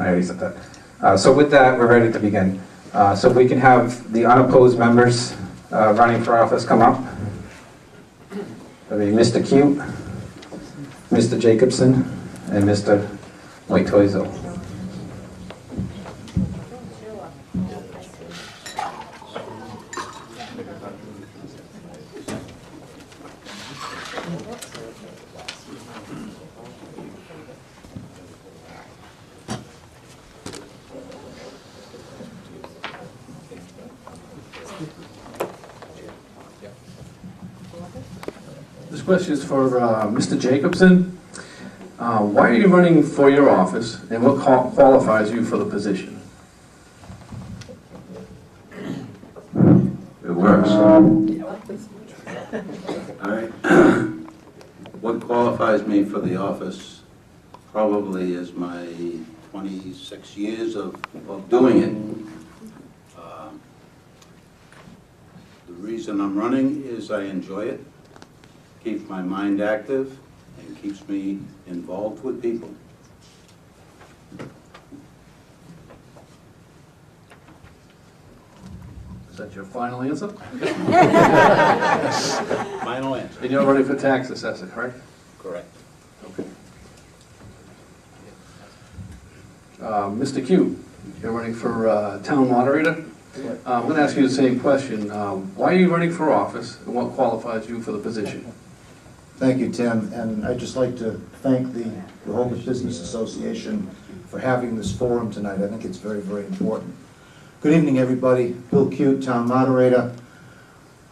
I already said that. So with that, we're ready to begin. So if we can have the unopposed members running for office come up. That'll be Mr. Cute, Mr. Jacobson, and Mr. Wojtoizel. This question is for Mr. Jacobson. Why are you running for your office, and what qualifies you for the position? It works. All right. What qualifies me for the office probably is my 26 years of doing it. The reason I'm running is I enjoy it. Keeps my mind active and keeps me involved with people. Is that your final answer? Final answer. And you're running for tax assessor, correct? Correct. Okay. Mr. Q, you're running for town moderator. I'm going to ask you the same question. Why are you running for office, and what qualifies you for the position? Thank you, Tim, and I'd just like to thank the Rehoboth Business Association for having this forum tonight. I think it's very, very important. Good evening, everybody. Bill Cute, Town Moderator.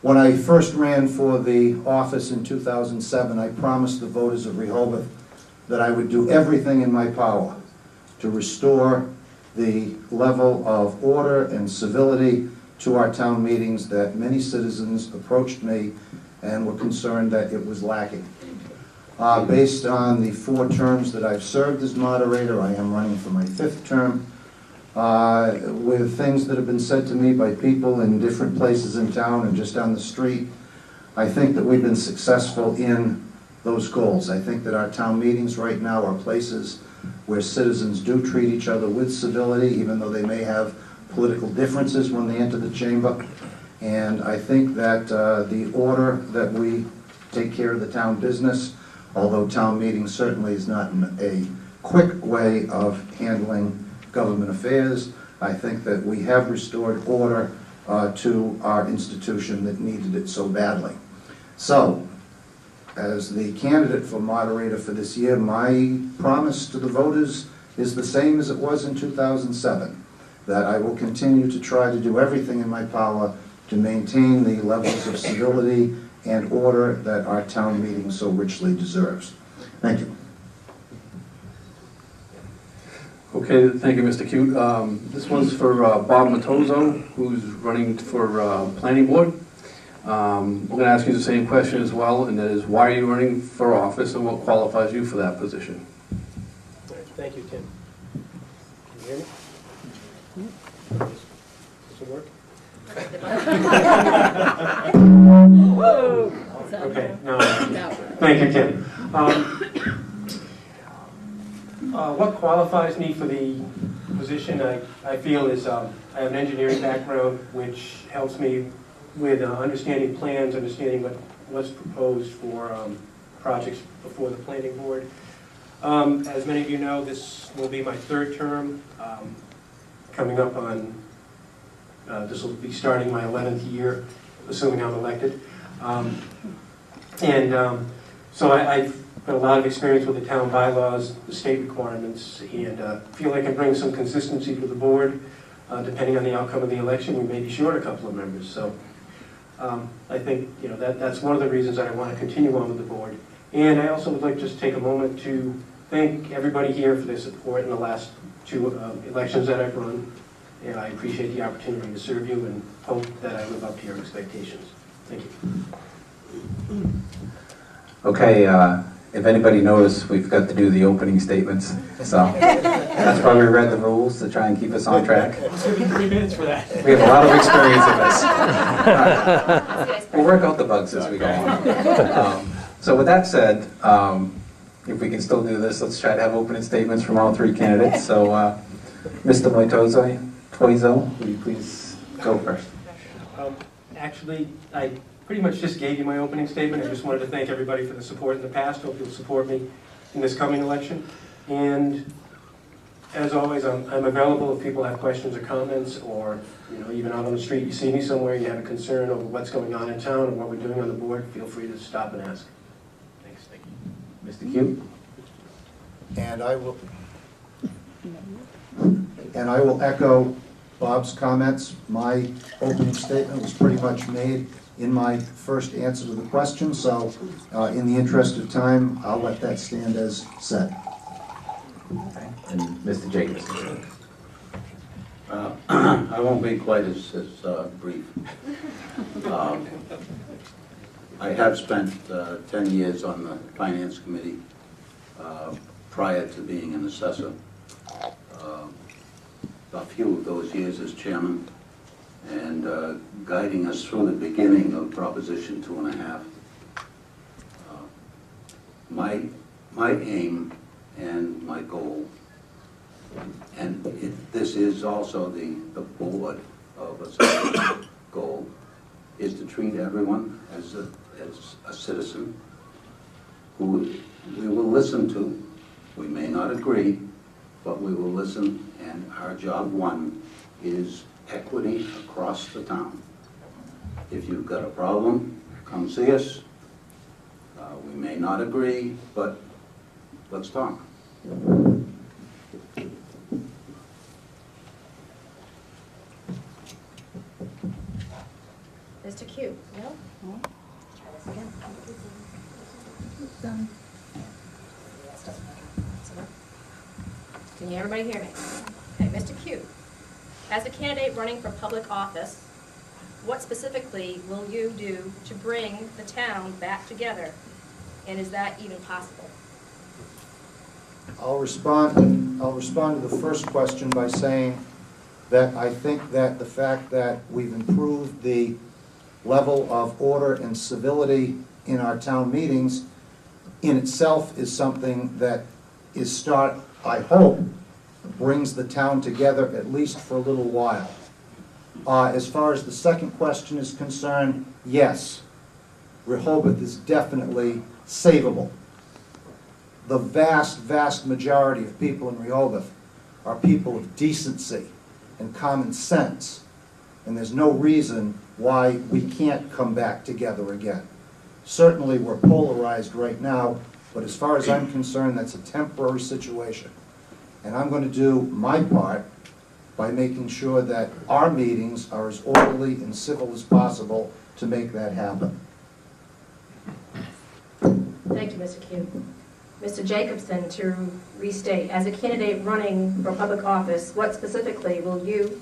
When I first ran for the office in 2007, I promised the voters of Rehoboth that I would do everything in my power to restore the level of order and civility to our town meetings that many citizens approached me and were concerned that it was lacking. Based on the 4 terms that I've served as moderator, I am running for my 5th term. With things that have been said to me by people in different places in town and just down the street, I think that we've been successful in those goals. I think that our town meetings right now are places where citizens do treat each other with civility, even though they may have political differences when they enter the chamber. And I think that the order that we take care of the town business, although town meeting certainly is not a quick way of handling government affairs, I think that we have restored order to our institution that needed it so badly. So, as the candidate for moderator for this year, my promise to the voters is the same as it was in 2007, that I will continue to try to do everything in my power to maintain the levels of civility and order that our town meeting so richly deserves. Thank you. Okay, thank you, Mr. Cute. This one's for Bob Matozo, who's running for planning board. I'm going to ask you the same question as well, and that is, why are you running for office, and what qualifies you for that position? All right, thank you, Tim. Can you hear me? Does it work? Okay, no. Thank you, Tim. What qualifies me for the position, I feel, is I have an engineering background, which helps me with understanding plans, understanding what's proposed for projects before the planning board. As many of you know, this will be my 3rd term. Coming up on, this will be starting my 11th year, assuming I'm elected. So I've got a lot of experience with the town bylaws, the state requirements, and feel I can bring some consistency to the board. Depending on the outcome of the election, we may be short a couple of members. So I think that's one of the reasons that I want to continue on with the board. And I also would like to just take a moment to thank everybody here for their support in the last 2 elections that I've run. And I appreciate the opportunity to serve you and hope that I live up to your expectations. Thank you. Okay, if anybody knows, we've got to do the opening statements. So that's why we read the rules, to try and keep us on track. It's going to be 3 minutes for that. We have a lot of experience in this. We'll work out the bugs as we go on. So with that said, if we can still do this, let's try to have opening statements from all 3 candidates. So Mr. Toizo, will you please go first? Actually, I pretty much just gave you my opening statement. I just wanted to thank everybody for the support in the past. Hope you'll support me in this coming election. And as always, I'm available if people have questions or comments, or even out on the street, you see me somewhere, you have a concern over what's going on in town and what we're doing on the board, feel free to stop and ask. Thanks. Thank you. Mr. Q? And I will echo Bob's comments. My opening statement was pretty much made in my first answer to the question, so in the interest of time, I'll let that stand as said. Okay. And Mr. Jacobson? I won't be quite as brief. I have spent 10 years on the Finance Committee prior to being an assessor. A few of those years as chairman, and guiding us through the beginning of Proposition 2.5. My aim and my goal, and this is also the board of assessors' goal, is to treat everyone as a citizen who we will listen to. We may not agree, but we will listen, and our job one is equity across the town. If you've got a problem, come see us. We may not agree, but let's talk. Mr. Q? No? Try this again. Can everybody hear me? Okay, Mr. Q, as a candidate running for public office, what specifically will you do to bring the town back together? And is that even possible? I'll respond to the first question by saying that I think that the fact that we've improved the level of order and civility in our town meetings in itself is something that I hope, brings the town together at least for a little while. As far as the second question is concerned, yes, Rehoboth is definitely savable. The vast, vast majority of people in Rehoboth are people of decency and common sense, and there's no reason why we can't come back together again. Certainly we're polarized right now, but as far as I'm concerned, that's a temporary situation. And I'm going to do my part by making sure that our meetings are as orderly and civil as possible to make that happen. Thank you, Mr. Q. Mr. Jacobson, to restate, as a candidate running for public office, what specifically will you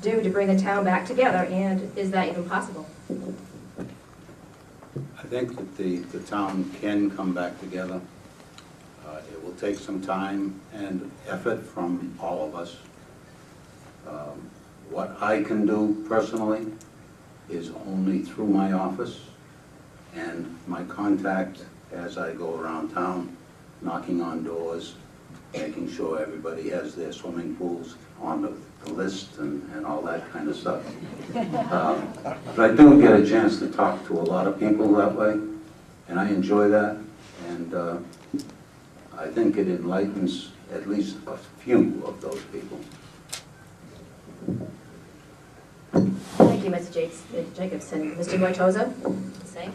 do to bring the town back together, and is that even possible? I think that the town can come back together. It will take some time and effort from all of us. What I can do personally is only through my office and my contact as I go around town, knocking on doors, making sure everybody has their swimming pools on the list and all that kind of stuff. But I do get a chance to talk to a lot of people that way, and I enjoy that, and I think it enlightens at least a few of those people. Thank you, Mr. Jacobson. Mr. Goitoza, say.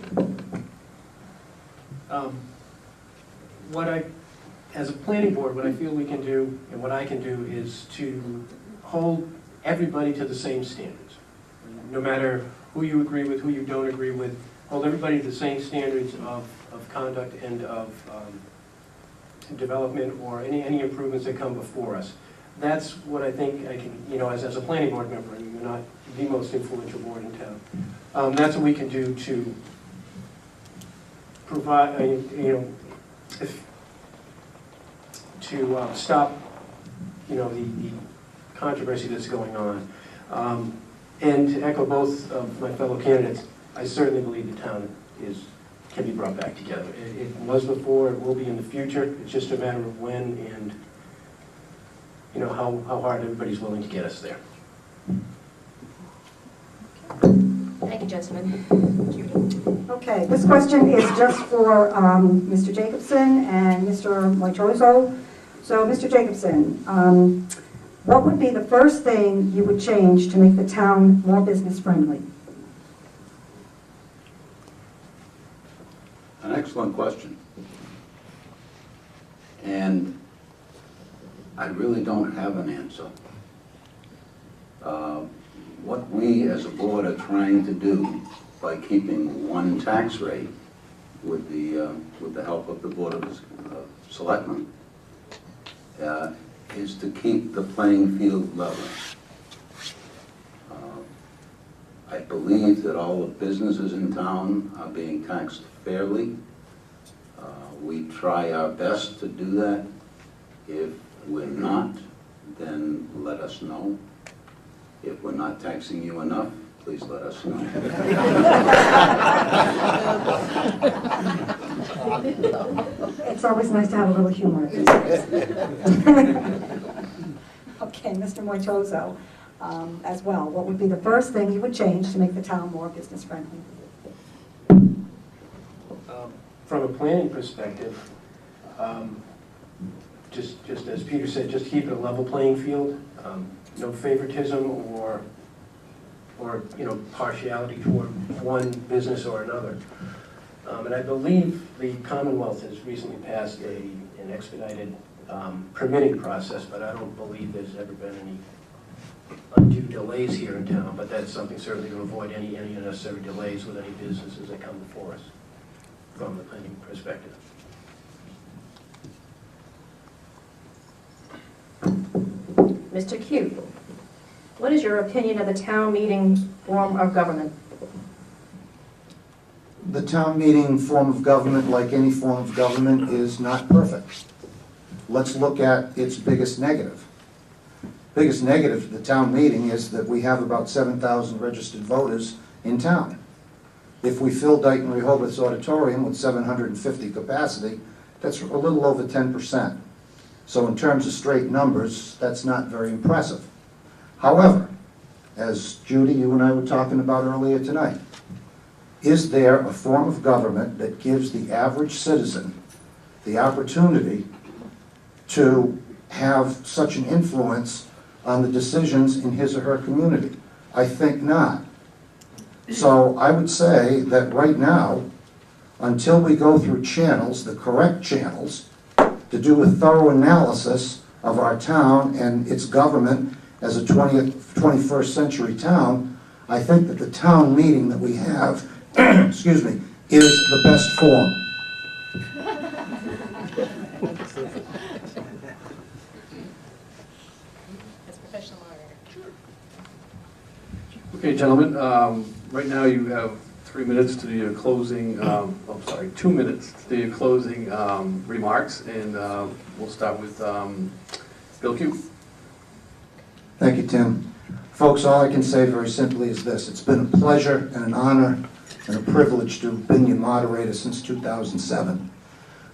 As a planning board, what I feel we can do and what I can do is to hold everybody to the same standards. No matter who you agree with, who you don't agree with, hold everybody to the same standards of conduct and of development or any improvements that come before us. That's what I think I can, as a planning board member, and we're not the most influential board in town. That's what we can do to provide, to stop, the controversy that's going on. And to echo both of my fellow candidates, I certainly believe the town can be brought back together. It was before, it will be in the future. It's just a matter of when and you know, how hard everybody's willing to get us there. Thank you, gentlemen. Judy? Okay, this question is just for Mr. Jacobson and Mr. Moitozo. So, Mr. Jacobson, what would be the first thing you would change to make the town more business friendly? An excellent question. And I really don't have an answer. What we as a board are trying to do by keeping one tax rate with the help of the Board of Selectmen is to keep the playing field level. I believe that all the businesses in town are being taxed fairly. We try our best to do that. If we're not, then let us know. If we're not taxing you enough, please let us know. It's always nice to have a little humor. Okay, Mr. Moitozo, as well, what would be the first thing you would change to make the town more business friendly? From a planning perspective, just as Peter said, just keep it a level playing field. No favoritism or you know, partiality toward one business or another. And I believe the Commonwealth has recently passed an expedited permitting process, but I don't believe there's ever been any undue delays here in town, but that's something certainly to avoid any unnecessary delays with any businesses that come before us from the planning perspective. Mr. Cute, what is your opinion of the town meeting form of government? The town meeting form of government, like any form of government, is not perfect. Let's look at its biggest negative. Biggest negative to the town meeting is that we have about 7,000 registered voters in town. If we fill Dayton Rehoboth's auditorium with 750 capacity, that's a little over 10%. So in terms of straight numbers, that's not very impressive. However, as Judy, you and I were talking about earlier tonight, is there a form of government that gives the average citizen the opportunity to have such an influence on the decisions in his or her community? I think not. So I would say that right now, until we go through channels, the correct channels, to do a thorough analysis of our town and its government as a 21st century town, I think that the town meeting that we have, excuse me, is the best form. As professional moderator. Okay, gentlemen, right now you have 3 minutes to do your closing, 2 minutes to do your closing remarks, and we'll start with Bill Q. Thank you, Tim. Folks, all I can say very simply is this. It's been a pleasure and an honor and a privilege to have been your moderator since 2007.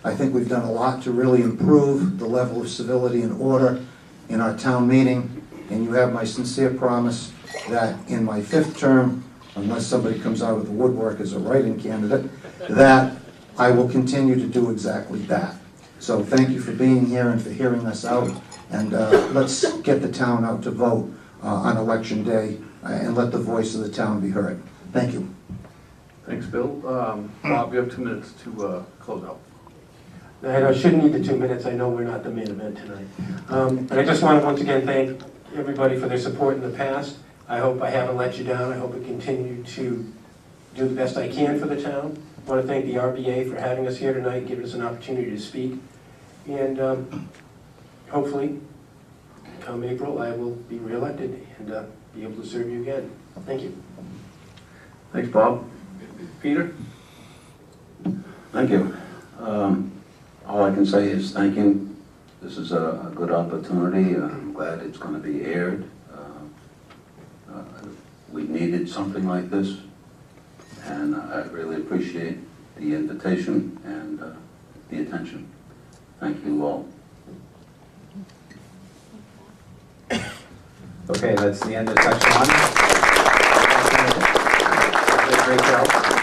I think we've done a lot to really improve the level of civility and order in our town meeting, and you have my sincere promise that in my 5th term, unless somebody comes out of the woodwork as a write-in candidate, that I will continue to do exactly that. So thank you for being here and for hearing us out, and let's get the town out to vote on election day and let the voice of the town be heard. Thank you. Thanks, Bill. Bob, you have 2 minutes to close out. I shouldn't need the 2 minutes. I know we're not the main event tonight. But I just want to once again thank everybody for their support in the past. I hope I haven't let you down. I hope I continue to do the best I can for the town. I want to thank the RBA for having us here tonight, giving us an opportunity to speak. And hopefully, come April, I will be reelected and be able to serve you again. Thank you. Thanks, Bob. Peter? Thank you. All I can say is thank you. This is a good opportunity. I'm glad it's going to be aired. We needed something like this, and I really appreciate the invitation and the attention. Thank you all. Okay, that's the end of section 1. Great job.